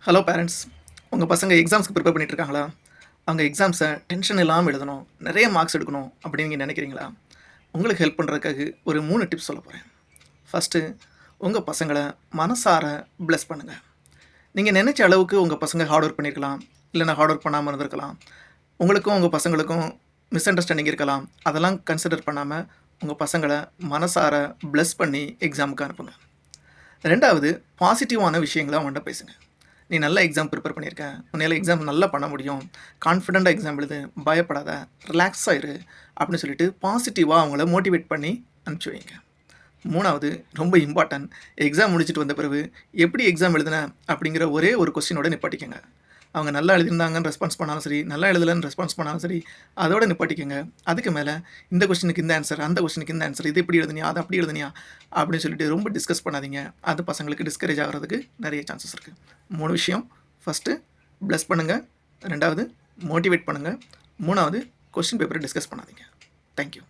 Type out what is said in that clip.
Hello parents, உங்கள் பசங்க எக்ஸாம்ஸ்க்கு prepare பண்ணிட்டுருக்காங்களா? அவங்க எக்ஸாம்ஸை டென்ஷன் இல்லாமல் எழுதணும், நிறைய மார்க்ஸ் எடுக்கணும் அப்படின்னு நீங்கள் நினைக்கிறீங்களா? உங்களுக்கு ஹெல்ப் பண்ணுறதுக்காக ஒரு 3 டிப்ஸ் சொல்ல போகிறேன். ஃபஸ்ட்டு, உங்கள் பசங்களை மனசார பிளஸ் பண்ணுங்கள். நீங்கள் நினைச்ச அளவுக்கு உங்கள் பசங்க ஹார்ட் ஒர்க் பண்ணியிருக்கலாம், இல்லைன்னா ஹார்ட் ஒர்க் பண்ணாமல் இருந்திருக்கலாம். உங்களுக்கும் உங்கள் பசங்களுக்கும் மிஸ் அண்டர்ஸ்டாண்டிங் இருக்கலாம். அதெல்லாம் கன்சிடர் பண்ணாமல் உங்கள் பசங்களை மனசார பிளஸ் பண்ணி எக்ஸாமுக்கு அனுப்புங்க. 2வது, பாசிட்டிவான விஷயங்களை அவங்கள்ட்ட பேசுங்க. நீ நல்ல எக்ஸாம் ப்ரிப்பேர் பண்ணியிருக்க, உன்னால் எக்ஸாம் நல்லா பண்ண முடியும், கான்ஃபிடெண்ட்டாக எக்ஸாம் எழுது, பயப்படாத, ரிலாக்ஸாக இரு அப்படின்னு சொல்லிட்டு பாசிட்டிவாக அவங்கள மோட்டிவேட் பண்ணி அனுப்பிச்சி வைங்க. 3வது, ரொம்ப இம்பார்ட்டன்ட், எக்ஸாம் முடிச்சுட்டு வந்த பிறகு எப்படி எக்ஸாம் எழுதுன அப்படிங்கிற ஒரே ஒரு கொஸ்டினோட நிப்பாட்டிக்கங்க. அவங்க நல்லா எழுதியிருந்தாங்கன்னு ரெஸ்பான்ஸ் பண்ணாலும் சரி, நல்லா எழுதலைன்னு ரெஸ்பான்ஸ் பண்ணாலும் சரி, அதோட நிப்பாட்டிக்கங்க. அதுக்கு மேலே இந்த கொஸ்டினுக்கு இந்த ஆன்சர், அந்த கொஸ்டினுக்கு இந்த ஆன்சர், இது எப்படி எழுதுனியா, அது அப்படி எழுதுனியா அப்படின்னு சொல்லிட்டு ரொம்ப டிஸ்கஸ் பண்ணாதீங்க. அது பசங்களுக்கு டிஸ்கரேஜ் ஆகிறதுக்கு நிறைய சான்சஸ் இருக்குது. 3 விஷயம். ஃபஸ்ட்டு ப்ளஸ் பண்ணுங்கள், 2வது மோட்டிவேட் பண்ணுங்கள், 3வது கொஸ்டின் பேப்பரை டிஸ்கஸ் பண்ணாதீங்க. தேங்க்யூ.